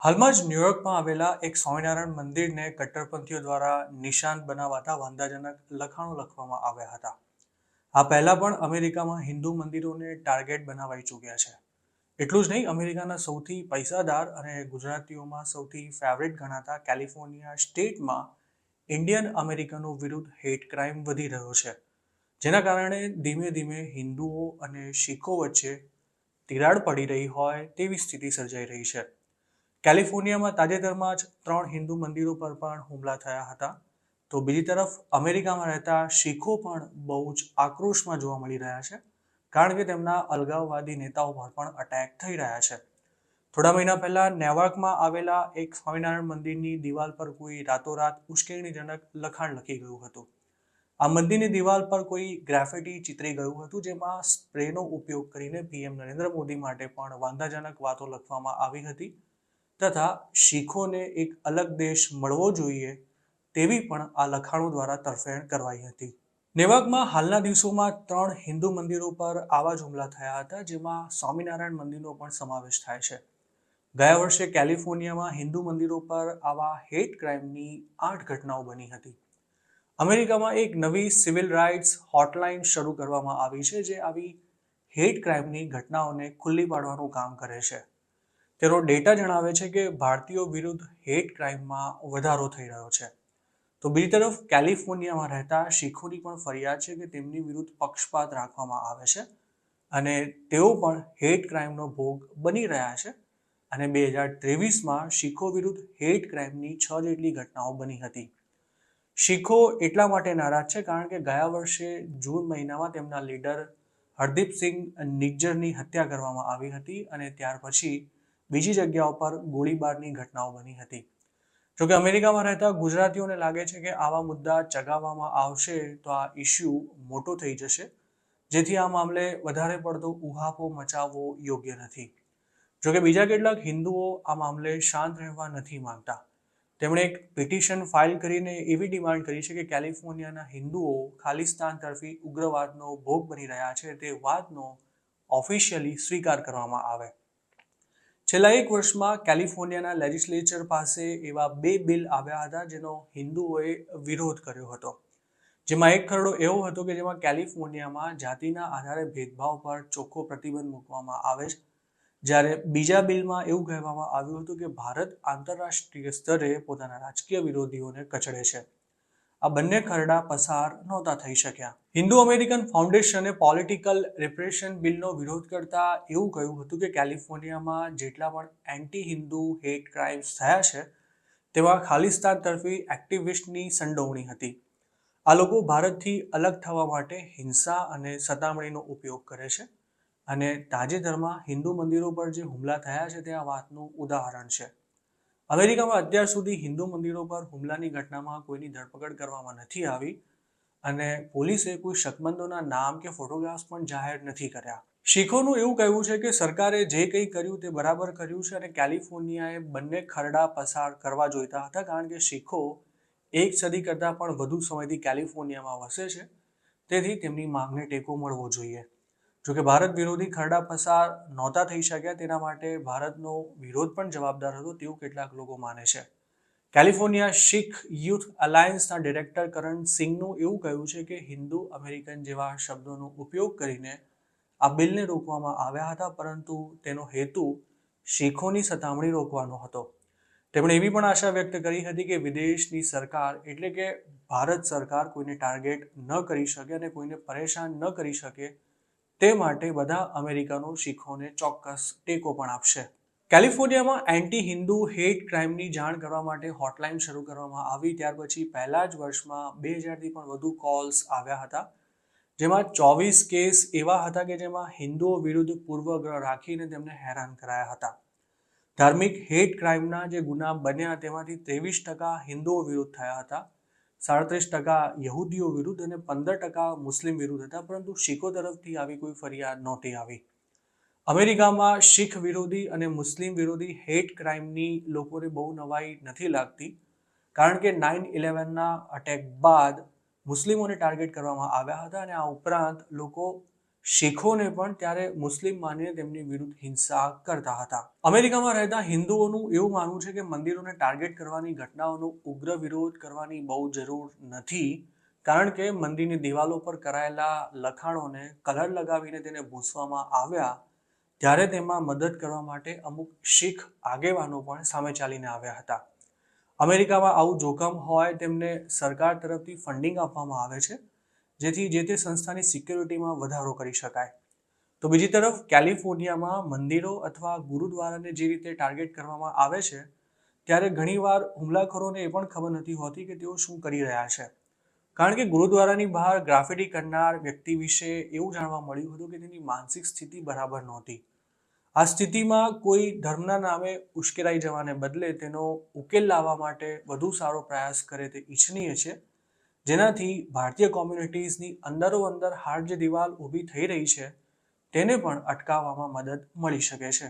હાલમાં જ ન્યુયોર્કમાં આવેલા એક સ્વામિનારાયણ મંદિરને કટ્ટરપંથીઓ દ્વારા નિશાન બનાવાતા વાંધાજનક લખાણો લખવામાં આવ્યા હતા. આ પહેલા પણ અમેરિકામાં હિન્દુ મંદિરોને ટાર્ગેટ બનાવાઈ ચૂક્યા છે. એટલું જ નહીં, અમેરિકાના સૌથી પૈસાદાર અને ગુજરાતીઓમાં સૌથી ફેવરેટ ગણાતા કેલિફોર્નિયા સ્ટેટમાં ઇન્ડિયન અમેરિકનો વિરુદ્ધ હેટ ક્રાઇમ વધી રહ્યો છે, જેના કારણે ધીમે ધીમે હિન્દુઓ અને શીખો વચ્ચે તિરાડ પડી રહી હોય તેવી સ્થિતિ સર્જાઈ રહી છે. કેલિફોર્નિયામાં તાજેતરમાં જ 3 હિન્દુ મંદિરો પર પણ હુમલા થયા હતા. તો બીજી તરફ અમેરિકામાં રહેતા શીખો પણ બહુ જ આક્રોશમાં જોવા મળી રહ્યા છે, કારણ કે તેમના અલગાવવાદી નેતાઓ પર પણ અટેક થઈ રહ્યા છે. થોડા મહિના પહેલા નેવાર્કમાં આવેલા એક સ્વામિનારાયણ મંદિરની દિવાલ પર કોઈ રાતોરાત ઉશ્કેરણીજનક લખાણ લખી ગયું હતું. આ મંદિરની દિવાલ પર કોઈ ગ્રાફિટી ચિતરી ગયું હતું, જેમાં સ્પ્રેનો ઉપયોગ કરીને પીએમ નરેન્દ્ર મોદી માટે પણ વાંધાજનક વાતો લખવામાં આવી હતી તથા શીખોને એક અલગ દેશ મળવો જોઈએ તેવી પણ આ લખાણો દ્વારા તરફેણ કરવાઈ હતી. નેવાર્કમાં હાલના દિવસોમાં 3 હિન્દુ મંદિરો પર આવા જ હુમલા થયા હતા, જેમાં સ્વામિનારાયણ મંદિરનો પણ સમાવેશ થાય છે. ગયા વર્ષે કેલિફોર્નિયામાં હિન્દુ મંદિરો પર આવા હેટ ક્રાઇમની 8 ઘટનાઓ બની હતી. અમેરિકામાં એક નવી સિવિલ રાઇટ્સ હોટલાઇન શરૂ કરવામાં આવી છે, જે આવી હેટ ક્રાઇમની ઘટનાઓને ખુલ્લી પાડવાનું કામ કરે છે. તેનો ડેટા જણાવે છે કે ભારતીયો વિરુદ્ધ હેટ ક્રાઇમમાં વધારો થઈ રહ્યો છે. તો બીજી તરફ કેલિફોર્નિયામાં રહેતા શીખોની પણ ફરિયાદ છે કે તેમની વિરુદ્ધ પક્ષપાત રાખવામાં આવે છે અને તેઓ પણ હેટ ક્રાઇમનો ભોગ બની રહ્યા છે. અને 2023માં શીખો વિરુદ્ધ હેટ ક્રાઇમની 6 જેટલી ઘટનાઓ બની હતી. શીખો એટલા માટે નારાજ છે કારણ કે ગયા વર્ષે જૂન મહિનામાં તેમના લીડર હરદીપસિંહ નિજ્જરની હત્યા કરવામાં આવી હતી અને ત્યાર પછી બીજી જગ્યાઓ પર ગોળીબારની ઘટનાઓ બની હતી. જોકે અમેરિકામાં રહેતા ગુજરાતીઓને લાગે છે કે આવા મુદ્દા ચગાવવામાં આવશે તો આ ઇસ્યુ મોટો થઈ જશે, જેથી આ મામલે વધારે પડતો ઉહાપો મચાવવો યોગ્ય નથી. જોકે બીજા કેટલાક હિન્દુઓ આ મામલે શાંત રહેવા નથી માંગતા. તેમણે એક પિટિશન ફાઇલ કરીને એવી ડિમાન્ડ કરી છે કે કેલિફોર્નિયાના હિન્દુઓ ખાલિસ્તાન તરફી ઉગ્રવાદનો ભોગ બની રહ્યા છે તે વાતનો ઓફિશિયલી સ્વીકાર કરવામાં આવે. છેલ્લા 1 વર્ષમાં કેલિફોર્નિયાના લેજિસ્લેચર પાસે એવા 2 બિલ આવ્યા હતા જેનો હિન્દુઓએ વિરોધ કર્યો હતો. જેમાં એક ખરડો એવો હતો કે જેમાં કેલિફોર્નિયામાં જાતિના આધારે ભેદભાવ પર ચોખ્ખો પ્રતિબંધ મૂકવામાં આવે છે, જ્યારે બીજા બિલમાં એવું કહેવામાં આવ્યું હતું કે ભારત આંતરરાષ્ટ્રીય સ્તરે પોતાના રાજકીય વિરોધીઓને કચડે છે. આ બંને ખરડા પસાર નહોતા થઈ શક્યા. હિન્દુ અમેરિકન ફાઉન્ડેશને પોલિટિકલ રિપ્રેશન બિલનો વિરોધ કરતા એવું કહ્યું હતું કે કેલિફોર્નિયામાં જેટલા પણ એન્ટી હિન્દુ હેટ ક્રાઇમ્સ થયા છે તેમાં ખાલિસ્તાન તરફી એક્ટિવિસ્ટની સંડોવણી હતી. આ લોકો ભારતથી અલગ થવા માટે હિંસા અને સતામણીનો ઉપયોગ કરે છે અને તાજેતરમાં હિન્દુ મંદિરો પર જે હુમલા થયા છે તે આ વાતનું ઉદાહરણ છે. અમેરિકામાં અત્યાર સુધી હિન્દુ મંદિરો પર હુમલાની ઘટનામાં કોઈની ધરપકડ કરવામાં નથી આવી અને પોલીસે કોઈ શકમંદોના નામ કે ફોટોગ્રાફ્સ પણ જાહેર નથી કર્યા. શીખોનું એવું કહેવું છે કે સરકારે જે કંઈ કર્યું તે બરાબર કર્યું છે અને કેલિફોર્નિયાએ બંને ખરડા પસાર કરવા જોઈતા હતા, કારણ કે શીખો 1 સદી કરતાં પણ વધુ સમયથી કેલિફોર્નિયામાં વસે છે, તેથી તેમની માંગને ટેકો મળવો જોઈએ. જોકે ભારત વિરોધી ખરડા પસાર નહોતા થઈ શક્યા, તેના માટે ભારતનો વિરોધ પણ જવાબદાર હતો તેવું કેટલાક લોકો માને છે. કેલિફોર્નિયા શીખ યુથ અલાયન્સના ડિરેક્ટર કરણ સિંઘનું એવું કહ્યું છે કે હિન્દુ અમેરિકન જેવા શબ્દોનો ઉપયોગ કરીને આ બિલને રોકવામાં આવ્યા હતા, પરંતુ તેનો હેતુ શીખોની સતામણી રોકવાનો હતો. તેમણે એવી પણ આશા વ્યક્ત કરી હતી કે વિદેશની સરકાર એટલે કે ભારત સરકાર કોઈને ટાર્ગેટ ન કરી શકે અને કોઈને પરેશાન ન કરી શકે, તે માટે બધા અમેરિકનો શીખોને ચોક્કસ ટેકો પણ આપશે. કેલિફોર્નિયામાં એન્ટી હિન્દુ હેટ ક્રાઇમની જાણ કરવા માટે હોટલાઇન શરૂ કરવામાં આવી ત્યાર પછી પહેલા જ વર્ષમાં 2000થી પણ વધુ કોલ્સ આવ્યા હતા, જેમાં 24 કેસ એવા હતા કે જેમાં હિન્દુઓ વિરુદ્ધ પૂર્વગ્રહ રાખીને તેમને હેરાન કરાયા હતા. ધાર્મિક હેટ ક્રાઇમના જે ગુના બન્યા તેમાંથી 23% હિન્દુઓ વિરુદ્ધ થયા હતા, 37% યહૂદીઓ વિરુદ્ધ અને 15% મુસ્લિમ વિરુદ્ધ હતા, પરંતુ શીખો તરફથી આવી કોઈ ફરિયાદ નહોતી આવી. અમેરિકામાં શીખ વિરોધી અને મુસ્લિમ વિરોધી હેટ ક્રાઇમની લોકોને બહુ નવાઈ નથી લાગતી, કારણ કે 9/11ના અટેક બાદ મુસ્લિમોને ટાર્ગેટ કરવામાં આવ્યા હતા અને આ ઉપરાંત લોકો શીખોને પણ ત્યારે મુસ્લિમ માનીને તેમની વિરુદ્ધ હિંસા કરતા હતા. અમેરિકામાં રહેતા હિન્દુઓનું એવું માનવું છે કે મંદિરોને ટાર્ગેટ કરવાની ઘટનાઓનો ઉગ્ર વિરોધ કરવાની બહુ જરૂર નથી, કારણ કે મંદિરની દિવાલો પર કરાયેલા લખાણોને કલર લગાવીને તેને ભૂંસવામાં આવ્યા ત્યારે તેમાં મદદ કરવા માટે અમુક શીખ આગેવાનો પણ સામે ચાલીને આવ્યા હતા. અમેરિકામાં આવું જોખમ હોય તેમને સરકાર તરફથી ફંડિંગ આપવામાં આવે છે, જેથી જે તે સંસ્થાની સિક્યોરિટીમાં વધારો કરી શકાય. તો બીજી તરફ કેલિફોર્નિયામાં મંદિરો અથવા ગુરુદ્વારાને જે રીતે ટાર્ગેટ કરવામાં આવે છે, ત્યારે ઘણીવાર હુમલાખોરોને એ પણ ખબર નથી હોતી કે તેઓ શું કરી રહ્યા છે, કારણ કે ગુરુદ્વારાની બહાર ગ્રાફિટી કરનાર વ્યક્તિ વિશે એવું જાણવા મળ્યું હતું કે તેની માનસિક સ્થિતિ બરાબર નહોતી. આ સ્થિતિમાં કોઈ ધર્મના નામે ઉશ્કેરાઈ જવાને બદલે તેનો ઉકેલ લાવવા માટે વધુ સારો પ્રયાસ કરે તે ઈચ્છનીય છે, જેનાથી ભારતીય કોમ્યુનિટીઝની અંદરોઅંદર હાર્ડ જે દિવાલ ઊભી થઈ રહી છે તેને પણ અટકાવવામાં મદદ મળી શકે છે.